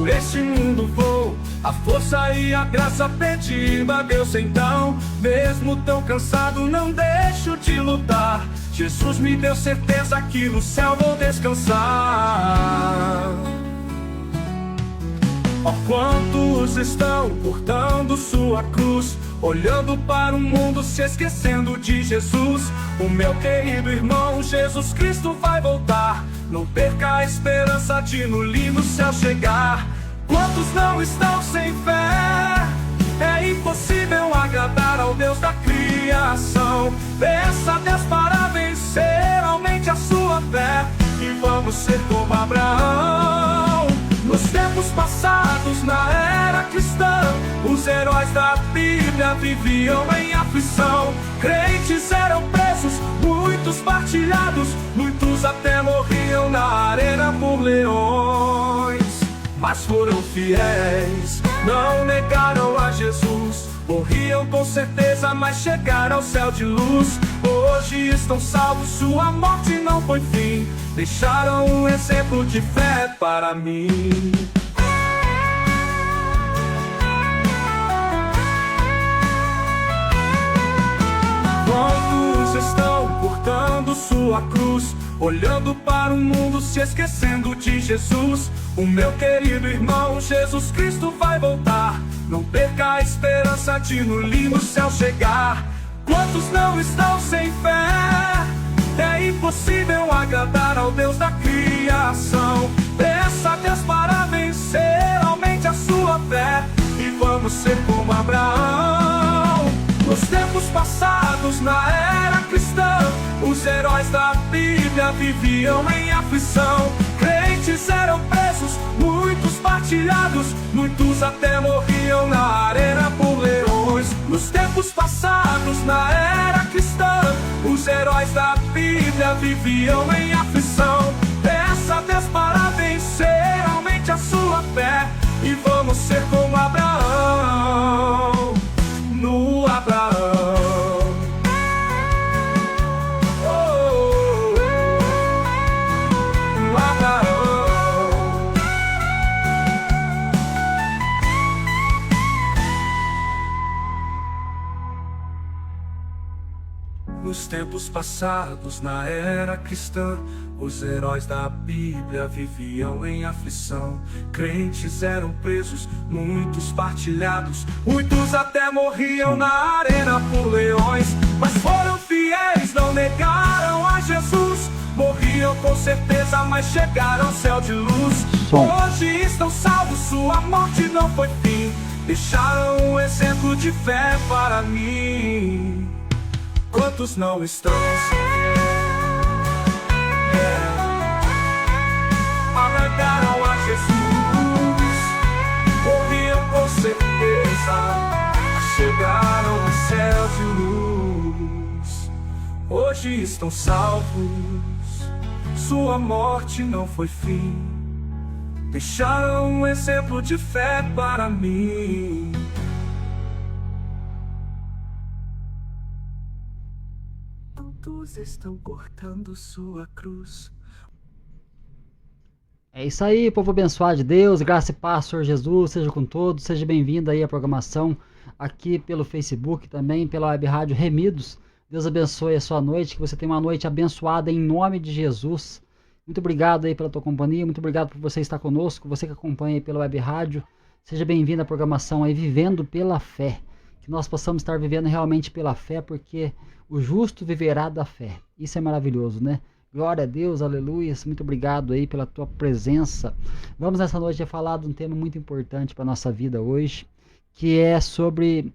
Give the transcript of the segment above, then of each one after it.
por este mundo vou, a força e a graça pedi a Deus então. Mesmo tão cansado não deixo de lutar, Jesus me deu certeza que no céu vou descansar. Ó, quantos estão portando sua cruz, olhando para o mundo, se esquecendo de Jesus. O meu querido irmão, Jesus Cristo vai voltar. Não perca a esperança de no lindo céu chegar. Quantos não estão sem fé? É impossível agradar ao Deus da criação. Peça a Deus para vencer, aumente a sua fé, e vamos ser como Abraão. Nos tempos passados, na era cristã, os heróis da Bíblia viviam em aflição. Crentes eram presos, muitos partilhados, muitos até morriam na arena por leões. Mas foram fiéis, não negaram a Jesus. Morriam com certeza, mas chegaram ao céu de luz. Hoje estão salvos, sua morte não foi fim. Deixaram um exemplo de fé para mim. Quantos estão portando sua cruz, olhando para o mundo, se esquecendo de Jesus. O meu querido irmão, Jesus Cristo vai voltar. Não perca a esperança de no lindo céu chegar. Quantos não estão sem fé? É impossível agradar ao Deus da criação. Peça a Deus para vencer, aumente a sua fé, e vamos ser como Abraão. Nos tempos passados, na era cristã, os heróis da Bíblia viviam em aflição. Crentes eram presos, muitos partilhados, muitos até morriam na arena por leões. Nos tempos passados, na era cristã, os heróis da Bíblia viviam em aflição. Peça a Deus para vencer, aumente a sua fé, e vamos ser como Abraão. No Abraão. No Abraão. Nos tempos passados, na era cristã, os heróis da Bíblia viviam em aflição. Crentes eram presos, muitos partilhados, muitos até morriam na arena por leões. Mas foram fiéis, não negaram a Jesus. Morriam com certeza, mas chegaram ao céu de luz. Hoje estão salvos, sua morte não foi fim. Deixaram um exemplo de fé para mim. Quantos não estão sem fé? Negaram a Jesus, morriam com certeza, chegaram ao céu de luz. Hoje estão salvos, sua morte não foi fim. Deixaram um exemplo de fé para mim. Todos estão cortando sua cruz. É isso aí, povo abençoado de Deus, graça e paz, Senhor Jesus, seja com todos, seja bem-vindo aí à programação aqui pelo Facebook, também pela web rádio Remidos. Deus abençoe a sua noite, que você tenha uma noite abençoada em nome de Jesus. Muito obrigado aí pela tua companhia, muito obrigado por você estar conosco, você que acompanha aí pela web rádio, seja bem-vindo à programação aí Vivendo pela Fé, que nós possamos estar vivendo realmente pela fé, porque o justo viverá da fé. Isso é maravilhoso, né? Glória a Deus, aleluia, muito obrigado aí pela tua presença. Vamos nessa noite falar de um tema muito importante para a nossa vida hoje, que é sobre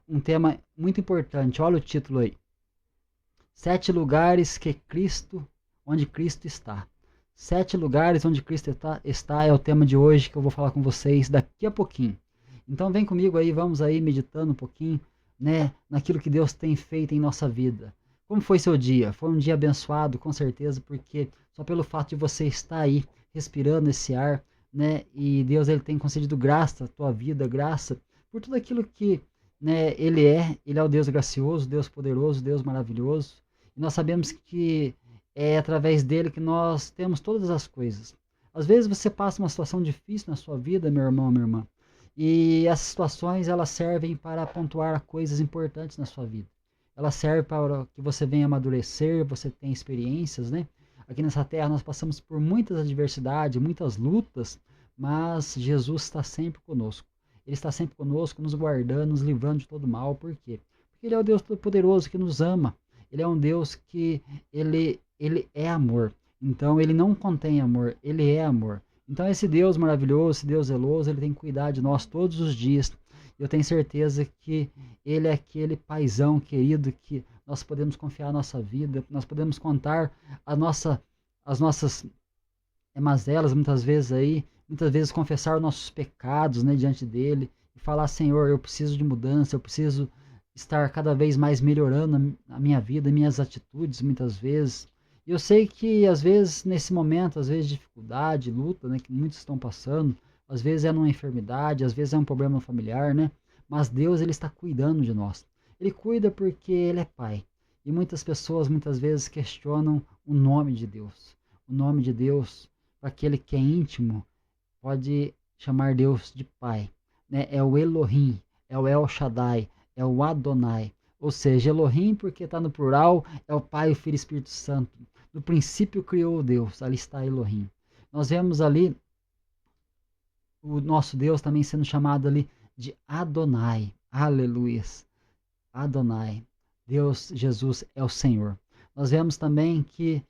um tema muito importante. Olha o título aí: 7 lugares onde Cristo está. 7 lugares onde Cristo está é o tema de hoje, que eu vou falar com vocês daqui a pouquinho. Então vem comigo aí, vamos aí meditando um pouquinho, né, naquilo que Deus tem feito em nossa vida. Como foi seu dia? Foi um dia abençoado, com certeza, porque só pelo fato de você estar aí, respirando esse ar, né? E Deus, ele tem concedido graça à tua vida, graça por tudo aquilo que, né, Ele é o Deus gracioso, Deus poderoso, Deus maravilhoso. E nós sabemos que é através dele que nós temos todas as coisas. Às vezes você passa uma situação difícil na sua vida, meu irmão, minha irmã, e essas situações elas servem para pontuar coisas importantes na sua vida. Elas servem para que você venha amadurecer, você tenha experiências, né? Aqui nessa terra nós passamos por muitas adversidades, muitas lutas, mas Jesus está sempre conosco. Ele está sempre conosco, nos guardando, nos livrando de todo mal. Por quê? Porque Ele é o Deus Todo-Poderoso que nos ama. Ele é um Deus que ele é amor. Então Ele não contém amor, Ele é amor. Então esse Deus maravilhoso, esse Deus zeloso, Ele tem que cuidar de nós todos os dias. Eu tenho certeza que Ele é aquele paizão querido que nós podemos confiar a nossa vida, nós podemos contar as nossas mazelas muitas vezes confessar os nossos pecados, né, diante dele e falar: Senhor, eu preciso de mudança, eu preciso estar cada vez mais melhorando a minha vida, minhas atitudes muitas vezes. E eu sei que às vezes nesse momento, às vezes de dificuldade, luta, né, que muitos estão passando, às vezes é numa enfermidade, às vezes é um problema familiar, né? Mas Deus, Ele está cuidando de nós. Ele cuida porque Ele é Pai. E muitas pessoas muitas vezes questionam o nome de Deus. O nome de Deus, para aquele que é íntimo, pode chamar Deus de Pai, né? É o Elohim, é o El Shaddai, é o Adonai. Ou seja, Elohim, porque está no plural, é o Pai, o Filho e o Espírito Santo. No princípio criou Deus, ali está Elohim. Nós vemos ali o nosso Deus também sendo chamado ali de Adonai. Aleluia. Adonai. Deus, Jesus é o Senhor. Nós vemos também que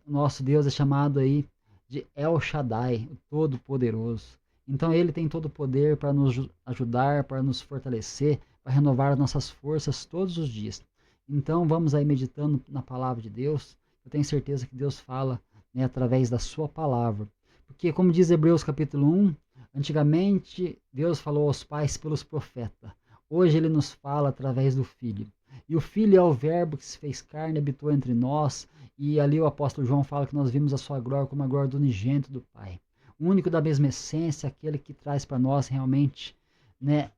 nosso Deus é chamado aí de El Shaddai, o Todo-Poderoso. Então Ele tem todo o poder para nos ajudar, para nos fortalecer, para renovar as nossas forças todos os dias. Então vamos aí meditando na palavra de Deus. Eu tenho certeza que Deus fala, né, através da sua palavra. Porque como diz Hebreus capítulo 1, antigamente Deus falou aos pais pelos profetas. Hoje Ele nos fala através do Filho. E o Filho é o verbo que se fez carne, habitou entre nós. E ali o apóstolo João fala que nós vimos a sua glória como a glória do unigênito do Pai. O único da mesma essência, aquele que traz para nós realmente, né,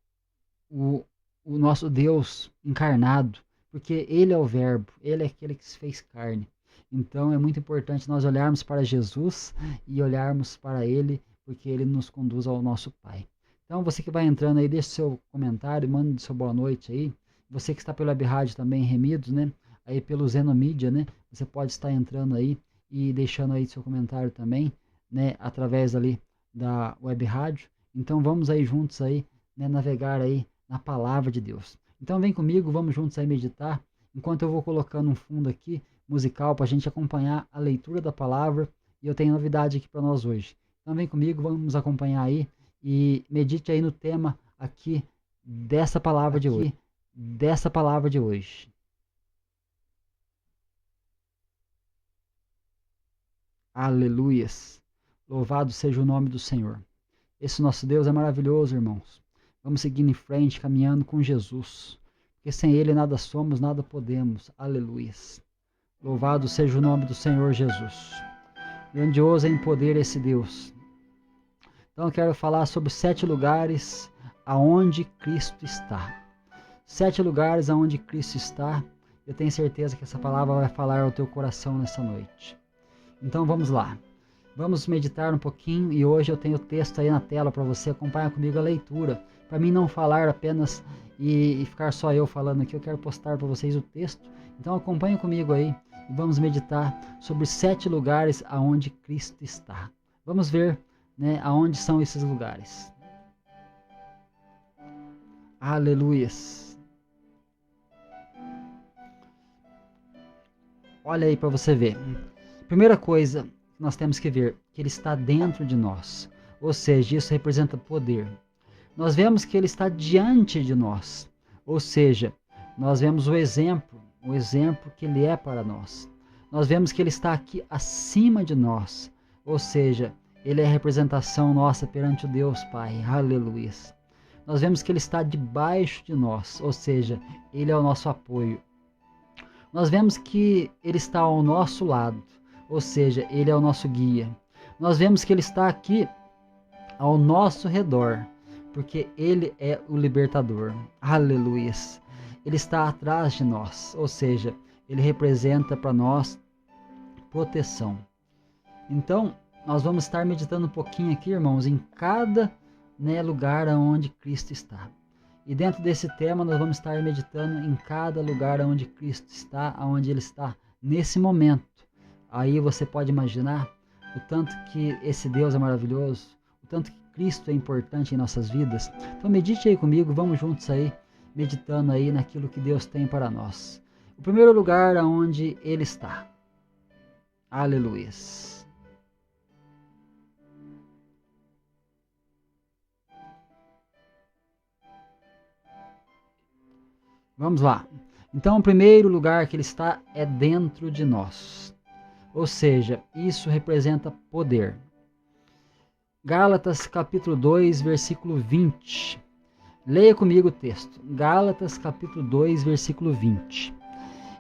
o nosso Deus encarnado. Porque Ele é o verbo, Ele é aquele que se fez carne. Então é muito importante nós olharmos para Jesus e olharmos para Ele, porque Ele nos conduz ao nosso Pai. Então você que vai entrando aí, deixe seu comentário, mande seu boa noite aí. Você que está pela Web Rádio também, Remidos, né? Aí pelo Zenomídia, né? Você pode estar entrando aí e deixando aí seu comentário também, né? Através ali da Web Rádio. Então vamos aí juntos aí, né? Navegar aí na palavra de Deus. Então vem comigo, vamos juntos aí meditar. Enquanto eu vou colocando um fundo aqui, musical, para a gente acompanhar a leitura da palavra. E eu tenho novidade aqui para nós hoje. Então vem comigo, vamos acompanhar aí e medite aí no tema aqui dessa palavra de hoje. Aleluias. Louvado seja o nome do Senhor. Esse nosso Deus é maravilhoso, irmãos. Vamos seguindo em frente, caminhando com Jesus. Porque sem Ele nada somos, nada podemos. Aleluias. Louvado seja o nome do Senhor Jesus. Grandioso em poder esse Deus. Então eu quero falar sobre 7 lugares aonde Cristo está. 7 lugares aonde Cristo está. Eu tenho certeza que essa palavra vai falar ao teu coração nessa noite. Então vamos lá. Vamos meditar um pouquinho e hoje eu tenho o texto aí na tela para você acompanhar comigo a leitura. Para mim não falar apenas e ficar só eu falando aqui, eu quero postar para vocês o texto. Então acompanhe comigo aí e vamos meditar sobre 7 lugares aonde Cristo está. Vamos ver, né, aonde são esses lugares. Aleluias. Olha aí para você ver. Primeira coisa que nós temos que ver, que Ele está dentro de nós. Ou seja, isso representa poder. Nós vemos que Ele está diante de nós. Ou seja, nós vemos o exemplo que Ele é para nós. Nós vemos que Ele está aqui acima de nós. Ou seja, Ele é a representação nossa perante o Deus Pai. Aleluia. Nós vemos que Ele está debaixo de nós. Ou seja, Ele é o nosso apoio. Nós vemos que Ele está ao nosso lado. Ou seja, Ele é o nosso guia. Nós vemos que Ele está aqui ao nosso redor. Porque Ele é o libertador. Aleluia. Ele está atrás de nós. Ou seja, Ele representa para nós proteção. Então, nós vamos estar meditando um pouquinho aqui, irmãos, em cada, né, lugar onde Cristo está. E dentro desse tema nós vamos estar meditando em cada lugar onde Cristo está, onde Ele está nesse momento. Aí você pode imaginar o tanto que esse Deus é maravilhoso, o tanto que Cristo é importante em nossas vidas. Então medite aí comigo, vamos juntos aí, meditando aí naquilo que Deus tem para nós. O primeiro lugar onde Ele está. Aleluia. Vamos lá. Então, o primeiro lugar que Ele está é dentro de nós. Ou seja, isso representa poder. Gálatas capítulo 2, versículo 20. Leia comigo o texto. Gálatas capítulo 2, versículo 20.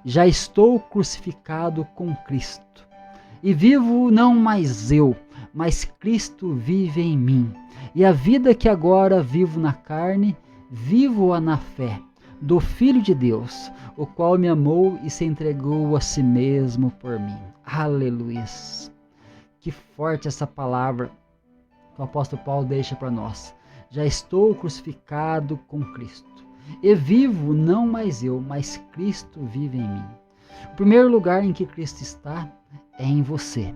Já estou crucificado com Cristo. E vivo não mais eu, mas Cristo vive em mim. E a vida que agora vivo na carne, vivo-a na fé do Filho de Deus, o qual me amou e se entregou a si mesmo por mim. Aleluia! Que forte essa palavra que o apóstolo Paulo deixa para nós. Já estou crucificado com Cristo. E vivo não mais eu, mas Cristo vive em mim. O primeiro lugar em que Cristo está é em você.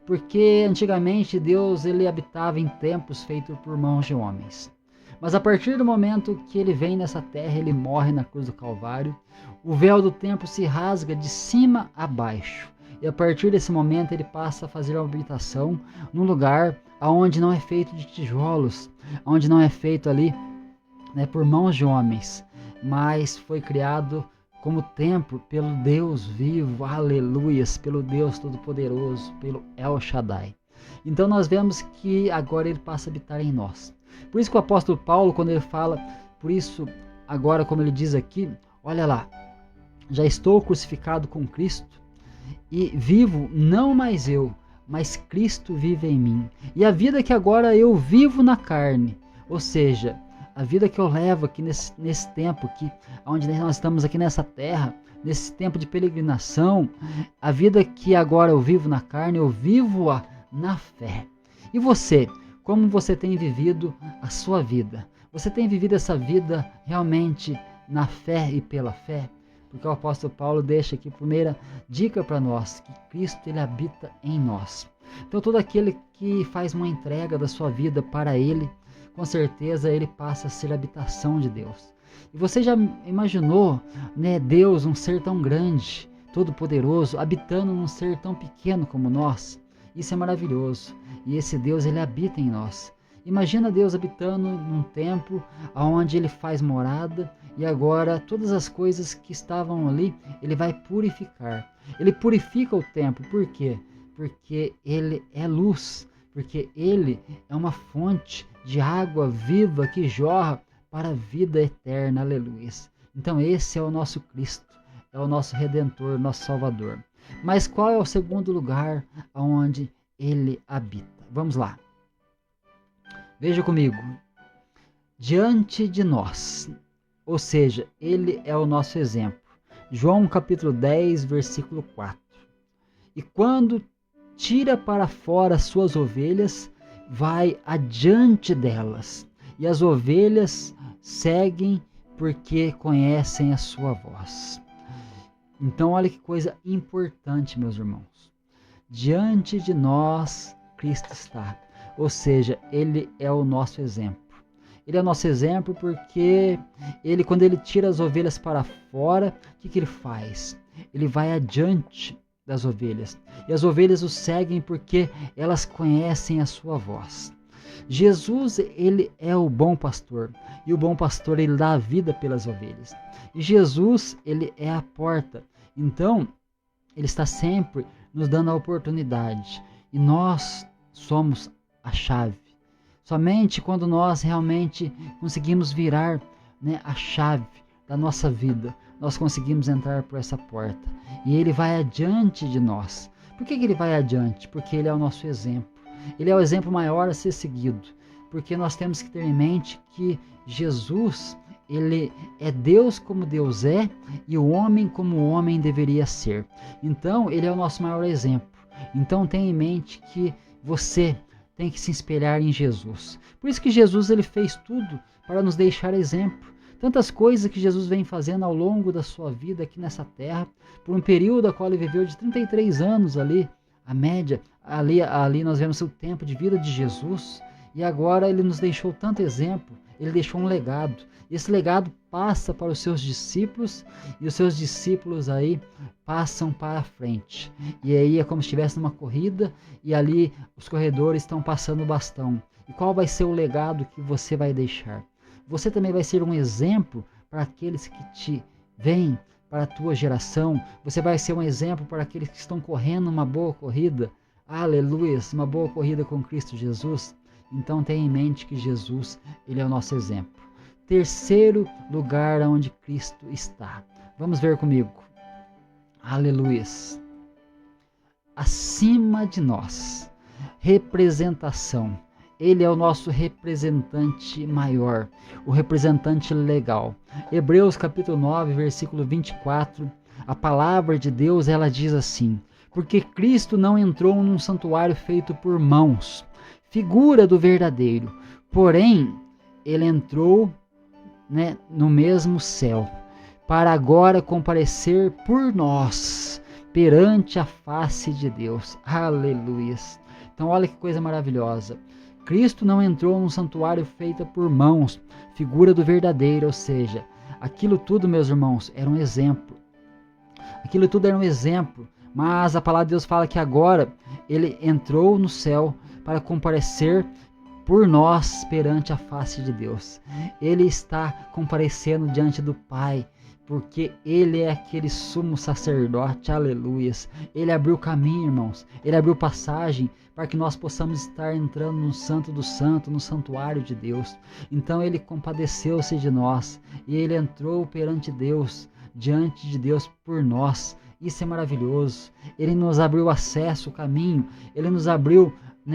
Porque antigamente Deus ele habitava em templos feitos por mãos de homens. Mas a partir do momento que ele vem nessa terra, ele morre na cruz do Calvário, o véu do templo se rasga de cima a baixo. E a partir desse momento ele passa a fazer uma habitação num lugar onde não é feito de tijolos, onde não é feito ali, né, por mãos de homens, mas foi criado como templo pelo Deus vivo, aleluias, pelo Deus Todo-Poderoso, pelo El Shaddai. Então nós vemos que agora ele passa a habitar em nós. Por isso que o apóstolo Paulo, quando ele fala, por isso agora como ele diz aqui, olha lá, já estou crucificado com Cristo e vivo não mais eu, mas Cristo vive em mim. E a vida que agora eu vivo na carne, ou seja, a vida que eu levo aqui nesse tempo aqui, onde nós estamos aqui nessa terra, nesse tempo de peregrinação, a vida que agora eu vivo na carne, eu vivo-a na fé. E você? Como você tem vivido a sua vida? Você tem vivido essa vida realmente na fé e pela fé? Porque o apóstolo Paulo deixa aqui a primeira dica para nós, que Cristo ele habita em nós. Então todo aquele que faz uma entrega da sua vida para Ele, com certeza ele passa a ser a habitação de Deus. E você já imaginou, né, Deus, um ser tão grande, todo poderoso, habitando num ser tão pequeno como nós? Isso é maravilhoso. E esse Deus, ele habita em nós. Imagina Deus habitando num templo onde ele faz morada e agora todas as coisas que estavam ali, ele vai purificar. Ele purifica o templo. Por quê? Porque ele é luz. Porque ele é uma fonte de água viva que jorra para a vida eterna. Aleluia. Então esse é o nosso Cristo. É o nosso Redentor, nosso Salvador. Mas qual é o segundo lugar onde ele habita? Vamos lá. Veja comigo. Diante de nós. Ou seja, ele é o nosso exemplo. João capítulo 10, versículo 4. E quando tira para fora suas ovelhas, vai adiante delas. E as ovelhas seguem porque conhecem a sua voz. Então olha que coisa importante, meus irmãos. Diante de nós, Cristo está. Ou seja, Ele é o nosso exemplo. Ele é o nosso exemplo porque Ele, quando Ele tira as ovelhas para fora, o que Ele faz? Ele vai adiante das ovelhas. E as ovelhas o seguem porque elas conhecem a sua voz. Jesus, Ele é o bom pastor. E o bom pastor, Ele dá a vida pelas ovelhas. E Jesus, Ele é a porta. Então, Ele está sempre nos dando a oportunidade. E nós somos a chave. Somente quando nós realmente conseguimos virar, né, a chave da nossa vida, nós conseguimos entrar por essa porta. E Ele vai adiante de nós. Por que Ele vai adiante? Porque Ele é o nosso exemplo. Ele é o exemplo maior a ser seguido. Porque nós temos que ter em mente que Jesus, Ele é Deus como Deus é e o homem como o homem deveria ser. Então, Ele é o nosso maior exemplo. Então, tenha em mente que você tem que se espelhar em Jesus. Por isso que Jesus ele fez tudo para nos deixar exemplo. Tantas coisas que Jesus vem fazendo ao longo da sua vida aqui nessa terra, por um período a qual ele viveu de 33 anos ali, a média, ali nós vemos o tempo de vida de Jesus, e agora ele nos deixou tanto exemplo, ele deixou um legado. Esse legado passa para os seus discípulos, e os seus discípulos aí passam para a frente. E aí é como se estivesse numa corrida, e ali os corredores estão passando o bastão. E qual vai ser o legado que você vai deixar? Você também vai ser um exemplo para aqueles que te veem, para a tua geração. Você vai ser um exemplo para aqueles que estão correndo uma boa corrida. Aleluia, uma boa corrida com Cristo Jesus. Então tenha em mente que Jesus, ele é o nosso exemplo. Terceiro lugar onde Cristo está. Vamos ver comigo. Aleluia. Acima de nós. Representação. Ele é o nosso representante maior, o representante legal. Hebreus capítulo 9, versículo 24, a palavra de Deus ela diz assim: porque Cristo não entrou num santuário feito por mãos, figura do verdadeiro, porém ele entrou, no mesmo céu, para agora comparecer por nós perante a face de Deus. Aleluia. Então olha que coisa maravilhosa. Cristo não entrou num santuário feito por mãos, figura do verdadeiro, ou seja, aquilo tudo, meus irmãos, era um exemplo. Aquilo tudo era um exemplo, mas a palavra de Deus fala que agora ele entrou no céu para comparecer por nós perante a face de Deus. Ele está comparecendo diante do Pai, porque ele é aquele sumo sacerdote, aleluias. Ele abriu caminho, irmãos, ele abriu passagem para que nós possamos estar entrando no Santo do Santo, no santuário de Deus. Então ele compadeceu-se de nós, e ele entrou perante Deus, diante de Deus por nós. Isso é maravilhoso. Ele nos abriu acesso, o caminho, ele nos abriu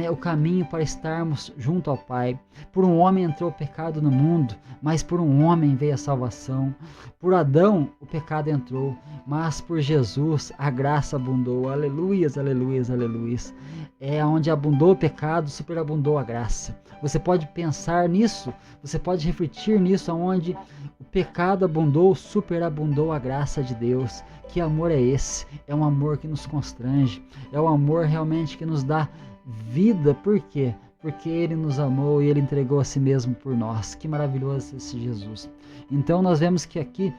o caminho para estarmos junto ao Pai. Por um homem entrou o pecado no mundo, mas por um homem veio a salvação. Por Adão o pecado entrou, mas por Jesus a graça abundou. Aleluias, aleluias, aleluias. É onde abundou o pecado, superabundou a graça. Você pode pensar nisso, você pode refletir nisso, onde o pecado abundou, superabundou a graça de Deus. Que amor é esse? É um amor que nos constrange, é um amor realmente que nos dá vida. Por quê? Porque ele nos amou e ele entregou a si mesmo por nós. Que maravilhoso esse Jesus. Então nós vemos que aqui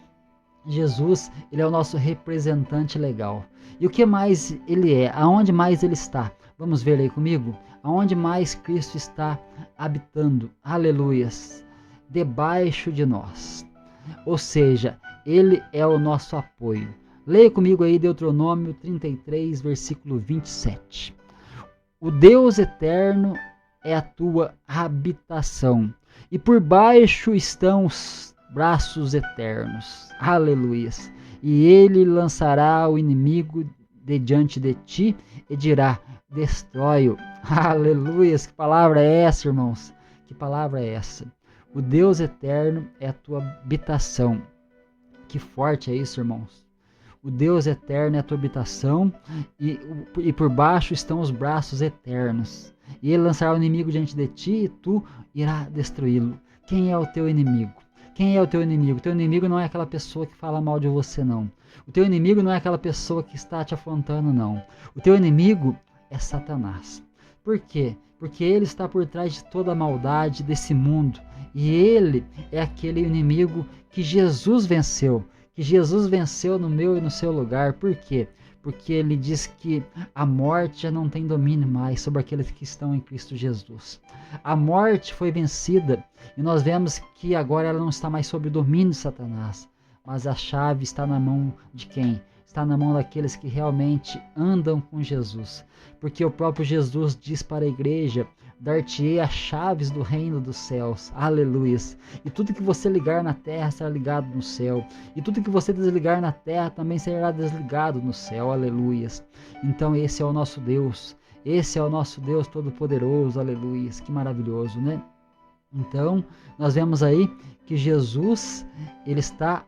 Jesus, ele é o nosso representante legal. E o que mais ele é? Aonde mais ele está? Vamos ver aí comigo? Aonde mais Cristo está habitando? Aleluias! Debaixo de nós. Ou seja, ele é o nosso apoio. Leia comigo aí Deuteronômio 33, versículo 27. O Deus eterno é a tua habitação, e por baixo estão os braços eternos. Aleluias! E ele lançará o inimigo de diante de ti e dirá: destrói-o. Aleluias! Que palavra é essa, irmãos? Que palavra é essa? O Deus eterno é a tua habitação. Que forte é isso, irmãos? O Deus eterno é a tua habitação, e por baixo estão os braços eternos. E ele lançará o inimigo diante de ti, e tu irá destruí-lo. Quem é o teu inimigo? Quem é o teu inimigo? O teu inimigo não é aquela pessoa que fala mal de você, não. O teu inimigo não é aquela pessoa que está te afrontando, não. O teu inimigo é Satanás. Por quê? Porque ele está por trás de toda a maldade desse mundo. E ele é aquele inimigo que Jesus venceu. Que Jesus venceu no meu e no seu lugar. Por quê? Porque ele diz que a morte já não tem domínio mais sobre aqueles que estão em Cristo Jesus. A morte foi vencida, e nós vemos que agora ela não está mais sob o domínio de Satanás, mas a chave está na mão de quem? Está na mão daqueles que realmente andam com Jesus. Porque o próprio Jesus diz para a igreja: dar-te-ei as chaves do reino dos céus. Aleluias! E tudo que você ligar na terra será ligado no céu. E tudo que você desligar na terra também será desligado no céu. Aleluias! Então esse é o nosso Deus. Esse é o nosso Deus Todo-Poderoso. Aleluias! Que maravilhoso, né? Então, nós vemos aí que Jesus, ele está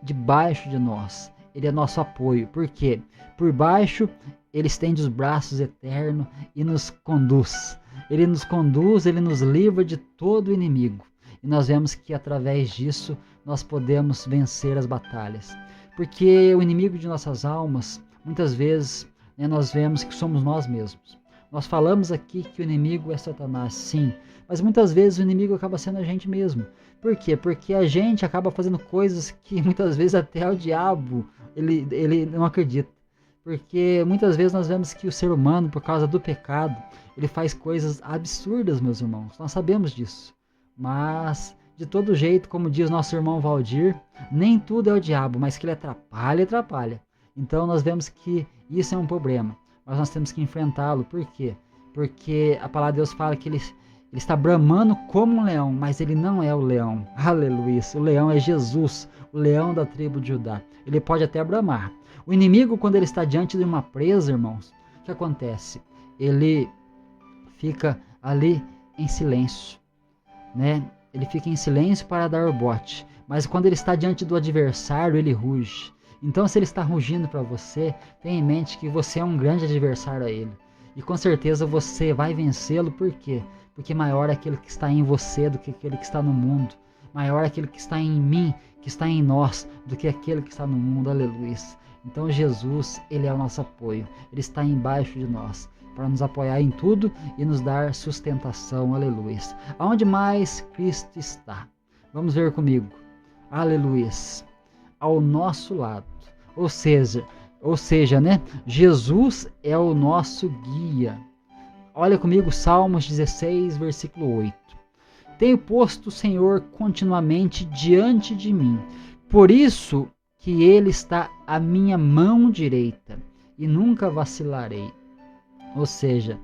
debaixo de nós. Ele é nosso apoio. Por quê? Por baixo Ele estende os braços eternos e nos conduz. Ele nos conduz, ele nos livra de todo o inimigo. E nós vemos que através disso nós podemos vencer as batalhas. Porque o inimigo de nossas almas, muitas vezes, nós vemos que somos nós mesmos. Nós falamos aqui que o inimigo é Satanás, sim, mas muitas vezes o inimigo acaba sendo a gente mesmo. Por quê? Porque a gente acaba fazendo coisas que muitas vezes até o diabo ele não acredita. Porque muitas vezes nós vemos que o ser humano, por causa do pecado, ele faz coisas absurdas, meus irmãos. Nós sabemos disso. Mas, de todo jeito, como diz nosso irmão Valdir, nem tudo é o diabo, mas que ele atrapalha, atrapalha. Então nós vemos que isso é um problema. Mas nós temos que enfrentá-lo. Por quê? Porque a palavra de Deus fala que ele está bramando como um leão, mas ele não é o leão. Aleluia. O leão é Jesus, o leão da tribo de Judá. Ele pode até bramar. O inimigo, quando ele está diante de uma presa, irmãos, o que acontece? Ele fica ali em silêncio, né? Ele fica em silêncio para dar o bote. Mas quando ele está diante do adversário, ele ruge. Então, se ele está rugindo para você, tenha em mente que você é um grande adversário a ele. E com certeza você vai vencê-lo. Por quê? Porque maior é aquele que está em você do que aquele que está no mundo. Maior é aquele que está em mim, que está em nós, do que aquele que está no mundo. Aleluia. Então Jesus, ele é o nosso apoio. Ele está embaixo de nós para nos apoiar em tudo e nos dar sustentação. Aleluia. Aonde mais Cristo está? Vamos ver comigo. Aleluia. Ao nosso lado. Ou seja, né? Jesus é o nosso guia. Olha comigo Salmos 16, versículo 8. Tenho posto o Senhor continuamente diante de mim. Por isso que ele está à minha mão direita e nunca vacilarei. Ou seja,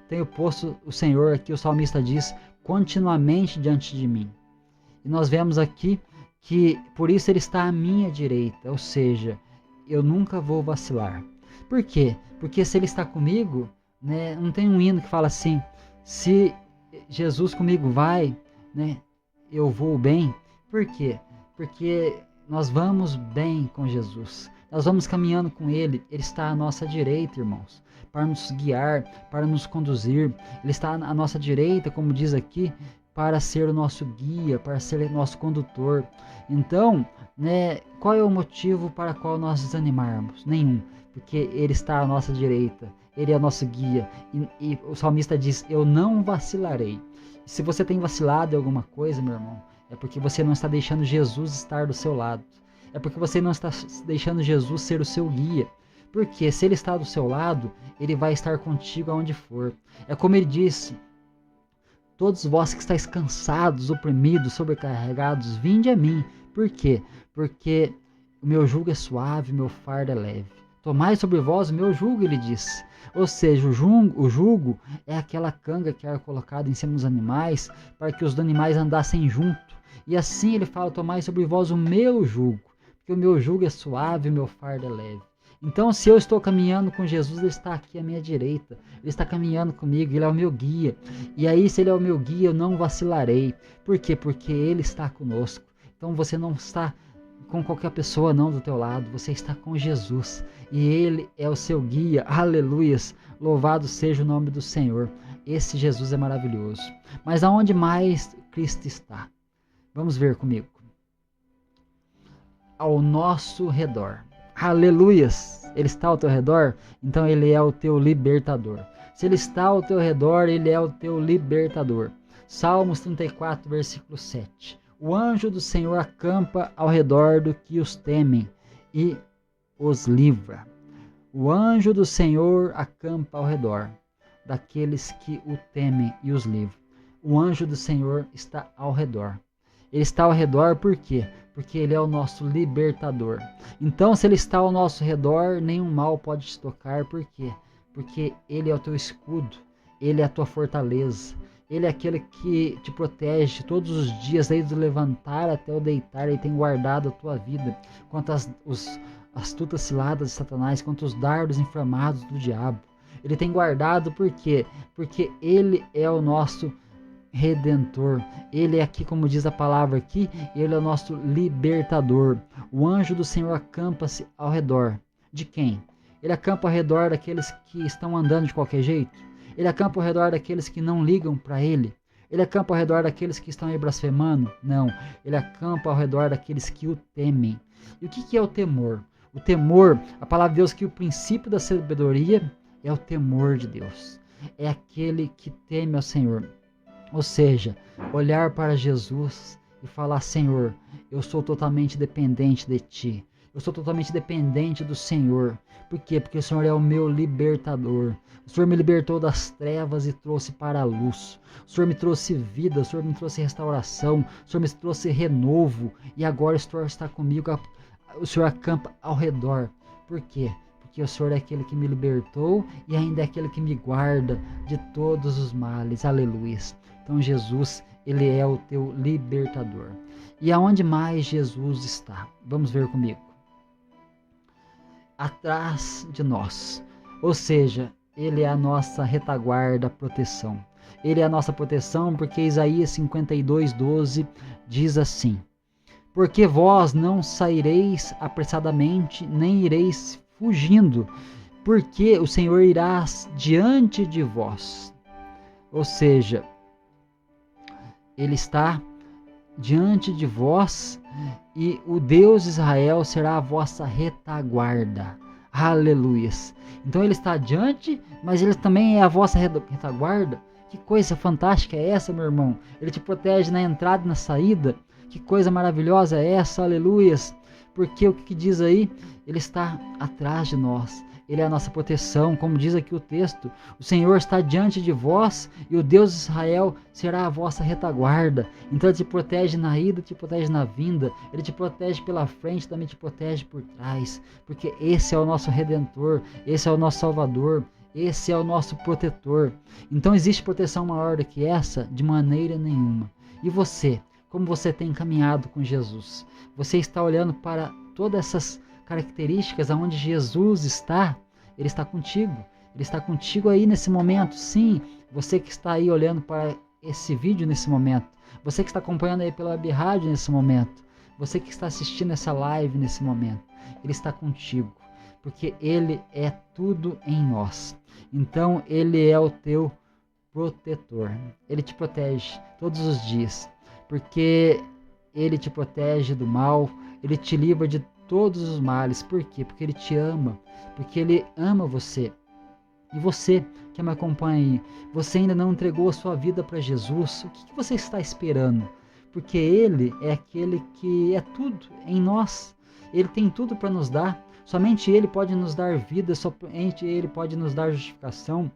tenho posto o Senhor, aqui o salmista diz, continuamente diante de mim. E nós vemos aqui que por isso ele está à minha direita, ou seja, eu nunca vou vacilar. Por quê? Porque se ele está comigo, né, não tem um hino que fala assim, se Jesus comigo vai, né, eu vou bem. Por quê? Porque nós vamos bem com Jesus. Nós vamos caminhando com Ele. Ele está à nossa direita, irmãos, para nos guiar, para nos conduzir. Ele está à nossa direita, como diz aqui, para ser o nosso guia, para ser o nosso condutor. Então, né, qual é o motivo para qual nós desanimarmos? Nenhum, porque Ele está à nossa direita. Ele é o nosso guia. E o salmista diz, eu não vacilarei. Se você tem vacilado em alguma coisa, meu irmão, é porque você não está deixando Jesus estar do seu lado. É porque você não está deixando Jesus ser o seu guia. Porque se ele está do seu lado, ele vai estar contigo aonde for. É como ele disse, todos vós que estáis cansados, oprimidos, sobrecarregados, vinde a mim. Por quê? Porque o meu jugo é suave, o meu fardo é leve. Tomai sobre vós o meu jugo, ele diz. Ou seja, o jugo é aquela canga que era colocada em cima dos animais para que os animais andassem junto. E assim ele fala, tomai sobre vós o meu jugo, porque o meu jugo é suave e o meu fardo é leve. Então, se eu estou caminhando com Jesus, ele está aqui à minha direita, ele está caminhando comigo, ele é o meu guia. E aí, se ele é o meu guia, eu não vacilarei. Por quê? Porque ele está conosco. Então, você não está com qualquer pessoa não do teu lado, você está com Jesus. E ele é o seu guia. Aleluias! Louvado seja o nome do Senhor. Esse Jesus é maravilhoso. Mas aonde mais Cristo está? Vamos ver comigo. Ao nosso redor. Aleluias! Ele está ao teu redor? Então ele é o teu libertador. Se ele está ao teu redor, ele é o teu libertador. Salmos 34, versículo 7. O anjo do Senhor acampa ao redor do que os temem e os livra. O anjo do Senhor acampa ao redor daqueles que o temem e os livra. O anjo do Senhor está ao redor. Ele está ao redor por quê? Porque ele é o nosso libertador. Então, se ele está ao nosso redor, nenhum mal pode te tocar. Por quê? Porque ele é o teu escudo, ele é a tua fortaleza. Ele é aquele que te protege todos os dias, desde o levantar até o deitar. Ele tem guardado a tua vida contra as astutas ciladas de Satanás, contra os dardos inflamados do diabo. Ele tem guardado por quê? Porque ele é o nosso Redentor. Ele é aqui, como diz a palavra aqui, ele é o nosso libertador. O anjo do Senhor acampa-se ao redor. De quem? Ele acampa ao redor daqueles que estão andando de qualquer jeito. Ele acampa ao redor daqueles que não ligam para ele. Ele acampa ao redor daqueles que estão aí blasfemando. Não, ele acampa ao redor daqueles que o temem. E o que é o temor? O temor, a palavra de Deus, que o princípio da sabedoria é o temor de Deus. É aquele que teme ao Senhor. Ou seja, olhar para Jesus e falar: Senhor, eu sou totalmente dependente de Ti. Eu sou totalmente dependente do Senhor. Por quê? Porque o Senhor é o meu libertador. O Senhor me libertou das trevas e trouxe para a luz. O Senhor me trouxe vida, o Senhor me trouxe restauração, o Senhor me trouxe renovo. E agora o Senhor está comigo, o Senhor acampa ao redor. Por quê? Porque o Senhor é aquele que me libertou e ainda é aquele que me guarda de todos os males. Aleluia. Então Jesus, Ele é o teu libertador. E aonde mais Jesus está? Vamos ver comigo. Atrás de nós. Ou seja, Ele é a nossa retaguarda, proteção. Ele é a nossa proteção porque Isaías 52:12 diz assim: porque vós não saireis apressadamente, nem ireis fugindo, porque o Senhor irá diante de vós. Ou seja, Ele está diante de vós e o Deus de Israel será a vossa retaguarda. Aleluias. Então Ele está diante, mas Ele também é a vossa retaguarda. Que coisa fantástica é essa, meu irmão? Ele te protege na entrada e na saída. Que coisa maravilhosa é essa, aleluias. Porque o que diz aí? Ele está atrás de nós. Ele é a nossa proteção, como diz aqui o texto. O Senhor está diante de vós e o Deus de Israel será a vossa retaguarda. Então Ele te protege na ida, te protege na vinda. Ele te protege pela frente, também te protege por trás. Porque esse é o nosso Redentor, esse é o nosso Salvador, esse é o nosso protetor. Então existe proteção maior do que essa? De maneira nenhuma. E você? Como você tem caminhado com Jesus? Você está olhando para todas essas características aonde Jesus está? Ele está contigo. Ele está contigo aí nesse momento. Sim, você que está aí olhando para esse vídeo nesse momento. Você que está acompanhando aí pela web rádio nesse momento. Você que está assistindo essa live nesse momento. Ele está contigo. Porque Ele é tudo em nós. Então Ele é o teu protetor. Ele te protege todos os dias. Porque Ele te protege do mal, Ele te livra de todos os males. Por quê? Porque Ele te ama, porque Ele ama você. E você que me acompanha aí, você ainda não entregou a sua vida para Jesus, o que você está esperando? Porque Ele é aquele que é tudo em nós, Ele tem tudo para nos dar, somente Ele pode nos dar vida, somente Ele pode nos dar justificação.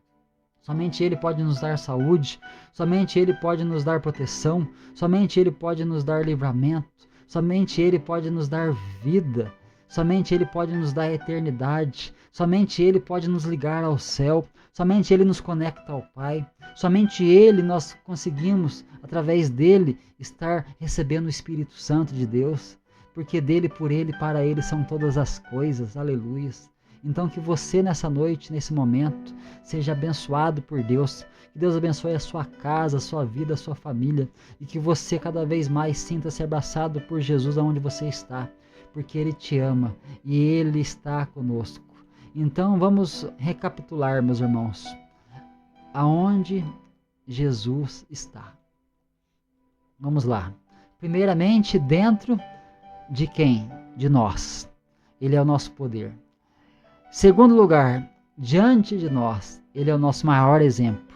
Somente Ele pode nos dar saúde, somente Ele pode nos dar proteção, somente Ele pode nos dar livramento, somente Ele pode nos dar vida, somente Ele pode nos dar eternidade, somente Ele pode nos ligar ao céu, somente Ele nos conecta ao Pai, somente Ele nós conseguimos, através dEle, estar recebendo o Espírito Santo de Deus, porque dEle, por Ele, para Ele são todas as coisas, aleluias. Então que você nessa noite, nesse momento, seja abençoado por Deus. Que Deus abençoe a sua casa, a sua vida, a sua família. E que você cada vez mais sinta-se abraçado por Jesus aonde você está. Porque Ele te ama e Ele está conosco. Então vamos recapitular, meus irmãos. Aonde Jesus está? Vamos lá. Primeiramente, dentro de quem? De nós. Ele é o nosso poder. Segundo lugar, diante de nós, Ele é o nosso maior exemplo.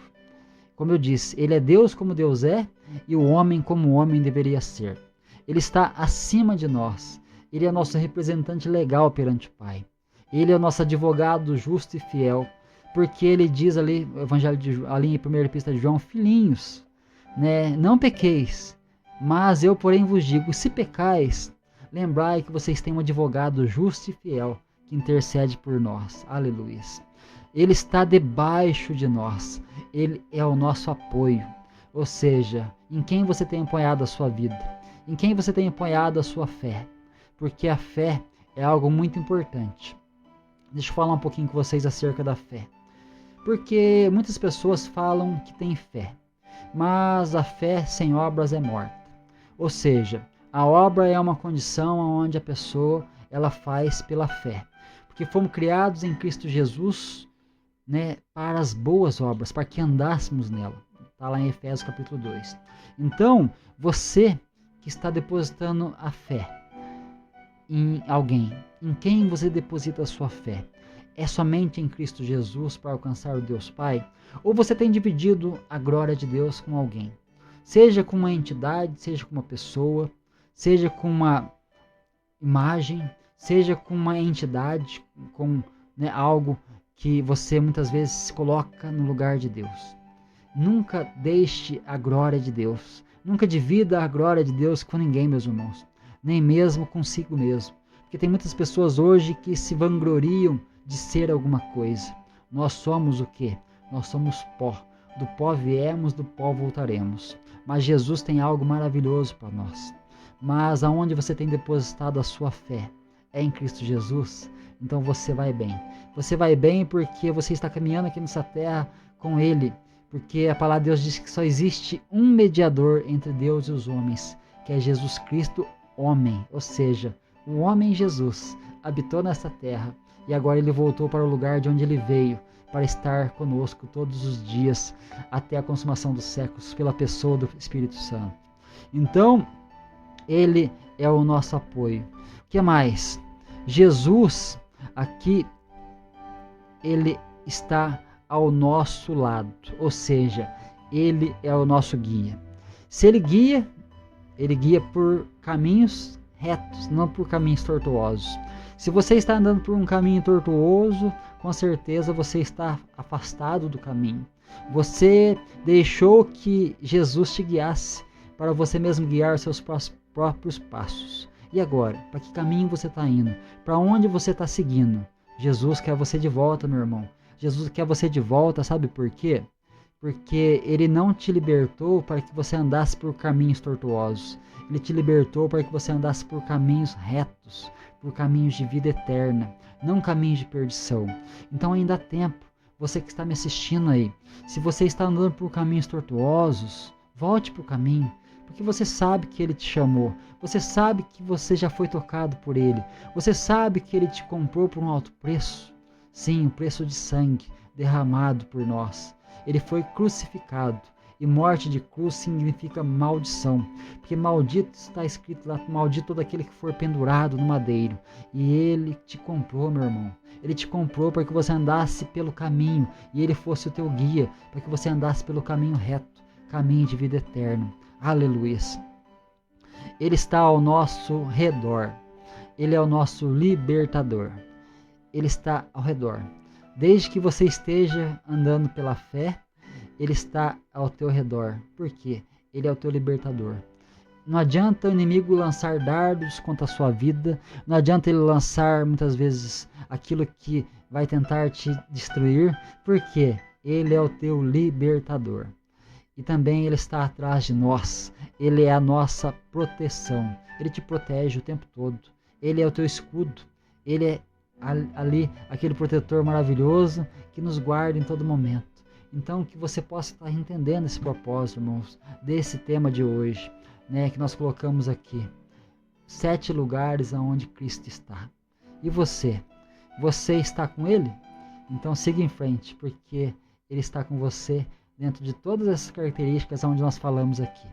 Como eu disse, Ele é Deus como Deus é e o homem como o homem deveria ser. Ele está acima de nós. Ele é nosso representante legal perante o Pai. Ele é o nosso advogado justo e fiel, porque Ele diz ali, no Evangelho ali em 1ª Epístola de João, filhinhos, né, não pequeis, mas eu porém vos digo, se pecais, lembrai que vocês têm um advogado justo e fiel, que intercede por nós. Aleluia. Ele está debaixo de nós. Ele é o nosso apoio. Ou seja, em quem você tem apoiado a sua vida? Em quem você tem apoiado a sua fé? Porque a fé é algo muito importante. Deixa eu falar um pouquinho com vocês acerca da fé. Porque muitas pessoas falam que têm fé, mas a fé sem obras é morta. Ou seja, a obra é uma condição onde a pessoa ela faz pela fé. que fomos criados em Cristo Jesus, né, para as boas obras, para que andássemos nela. Está lá em Efésios capítulo 2. Então, você que está depositando a fé em alguém, em quem você deposita a sua fé? É somente em Cristo Jesus para alcançar o Deus Pai? Ou você tem dividido a glória de Deus com alguém? Seja com uma entidade, seja com uma pessoa, seja com uma imagem, seja com uma entidade, com, né, algo que você muitas vezes se coloca no lugar de Deus. Nunca deixe a glória de Deus. Nunca divida a glória de Deus com ninguém, meus irmãos. Nem mesmo consigo mesmo. Porque tem muitas pessoas hoje que se vangloriam de ser alguma coisa. Nós somos o quê? Nós somos pó. Do pó viemos, do pó voltaremos. Mas Jesus tem algo maravilhoso para nós. Mas aonde você tem depositado a sua fé? É em Cristo Jesus? Então você vai bem. Você vai bem porque você está caminhando aqui nessa terra com Ele. Porque a palavra de Deus diz que só existe um mediador entre Deus e os homens, que é Jesus Cristo, homem. Ou seja, o homem Jesus habitou nessa terra e agora ele voltou para o lugar de onde ele veio, para estar conosco todos os dias, até a consumação dos séculos, pela pessoa do Espírito Santo. Então, ele é o nosso apoio. O que mais? Jesus, aqui, ele está ao nosso lado, ou seja, ele é o nosso guia. Se ele guia por caminhos retos, não por caminhos tortuosos. Se você está andando por um caminho tortuoso, com certeza você está afastado do caminho. Você deixou que Jesus te guiasse para você mesmo guiar seus próprios passos. E agora, para que caminho você está indo? Para onde você está seguindo? Jesus quer você de volta, meu irmão. Jesus quer você de volta, sabe por quê? Porque ele não te libertou para que você andasse por caminhos tortuosos. Ele te libertou para que você andasse por caminhos retos, por caminhos de vida eterna, não caminhos de perdição. Então ainda há tempo, você que está me assistindo aí, se você está andando por caminhos tortuosos, volte para o caminho, porque você sabe que ele te chamou, você sabe que você já foi tocado por ele, você sabe que ele te comprou por um alto preço. Sim, o preço de sangue derramado por nós. Ele foi crucificado. E morte de cruz significa maldição. Porque maldito está escrito lá, maldito todo aquele que for pendurado no madeiro. E ele te comprou, meu irmão. Ele te comprou para que você andasse pelo caminho. E ele fosse o teu guia, para que você andasse pelo caminho reto, caminho de vida eterna. Aleluia. Ele está ao nosso redor. Ele é o nosso libertador. Ele está ao redor. Desde que você esteja andando pela fé, ele está ao teu redor. Por quê? Ele é o teu libertador. Não adianta o inimigo lançar dardos contra a sua vida. Não adianta ele lançar muitas vezes aquilo que vai tentar te destruir. Por quê? Ele é o teu libertador. E também ele está atrás de nós. Ele é a nossa proteção. Ele te protege o tempo todo. Ele é o teu escudo. Ele é ali aquele protetor maravilhoso que nos guarda em todo momento. Então que você possa estar entendendo esse propósito, irmãos, desse tema de hoje, né, que nós colocamos aqui. 7 lugares aonde Cristo está. E você está com Ele? Então siga em frente, porque Ele está com você dentro de todas essas características onde nós falamos aqui.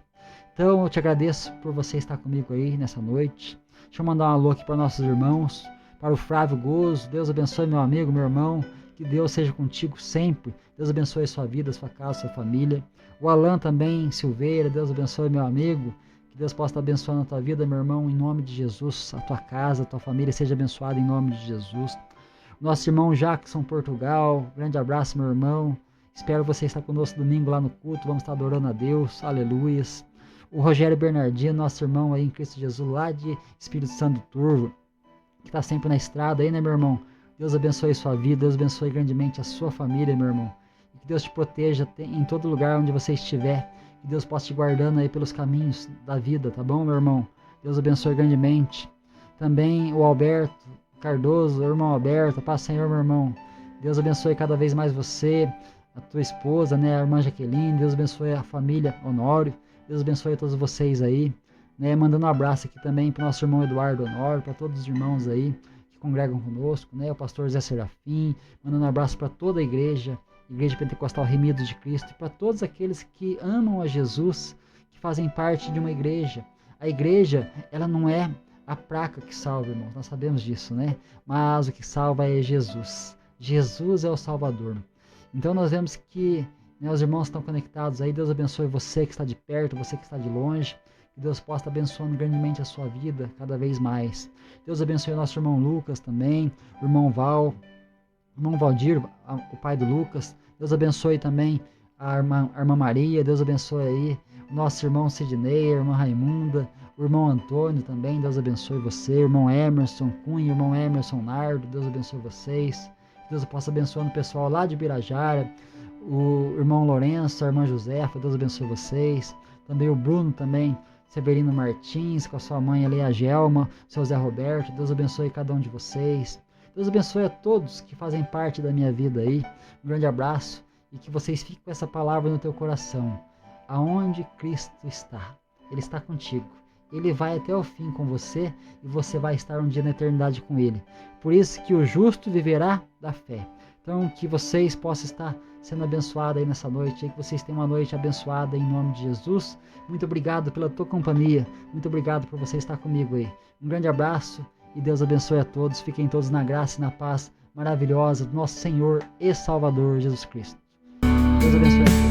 Então eu te agradeço por você estar comigo aí nessa noite. Deixa eu mandar um alô aqui para nossos irmãos, para o Flávio Gozo. Deus abençoe meu amigo, meu irmão. Que Deus seja contigo sempre. Deus abençoe a sua vida, a sua casa, a sua família. O Alan também, Silveira. Deus abençoe meu amigo. Que Deus possa estar abençoando a tua vida, meu irmão, em nome de Jesus. A tua casa, a tua família seja abençoada em nome de Jesus. Nosso irmão Jackson, Portugal. Grande abraço, meu irmão. Espero você estar conosco domingo lá no culto. Vamos estar adorando a Deus. Aleluias. O Rogério Bernardino, nosso irmão aí em Cristo Jesus, lá de Espírito Santo Turvo, que está sempre na estrada aí, né, meu irmão? Deus abençoe sua vida, Deus abençoe grandemente a sua família, meu irmão. E que Deus te proteja em todo lugar onde você estiver. Que Deus possa te guardando aí pelos caminhos da vida, tá bom, meu irmão? Deus abençoe grandemente. Também o Alberto Cardoso, o irmão Alberto, paz, Senhor, meu irmão. Deus abençoe cada vez mais você, a tua esposa, né, a irmã Jaqueline. Deus abençoe a família Honório. Deus abençoe a todos vocês aí. Né, mandando um abraço aqui também para o nosso irmão Eduardo Honório, para todos os irmãos aí. que congregam conosco, né? O pastor Zé Serafim, mandando um abraço para toda a Igreja Pentecostal Remidos de Cristo, e para todos aqueles que amam a Jesus, que fazem parte de uma igreja. A igreja, ela não é a placa que salva, irmãos, nós sabemos disso, né? Mas o que salva é Jesus. Jesus é o Salvador. Então nós vemos que, né, os irmãos estão conectados aí. Deus abençoe você que está de perto, você que está de longe. Que Deus possa estar abençoando grandemente a sua vida cada vez mais. Deus abençoe o nosso irmão Lucas também, o irmão Valdir, o pai do Lucas. Deus abençoe também a irmã Maria. Deus abençoe aí o nosso irmão Sidney, a irmã Raimunda, o irmão Antônio também. Deus abençoe você, o irmão Emerson Cunha, o irmão Emerson Nardo. Deus abençoe vocês. Que Deus possa abençoando o pessoal lá de Birajara, o irmão Lourenço, a irmã Josefa. Deus abençoe vocês. Também o Bruno também, Severino Martins, com a sua mãe ali, a Gelma, o seu Zé Roberto. Deus abençoe cada um de vocês. Deus abençoe a todos que fazem parte da minha vida aí. Um grande abraço e que vocês fiquem com essa palavra no teu coração. Aonde Cristo está, Ele está contigo. Ele vai até o fim com você e você vai estar um dia na eternidade com Ele. Por isso que o justo viverá da fé. Então que vocês possam estar sendo abençoados aí nessa noite, que vocês tenham uma noite abençoada em nome de Jesus. Muito obrigado pela tua companhia, muito obrigado por você estar comigo aí. Um grande abraço e Deus abençoe a todos. Fiquem todos na graça e na paz maravilhosa do nosso Senhor e Salvador Jesus Cristo. Deus abençoe a todos.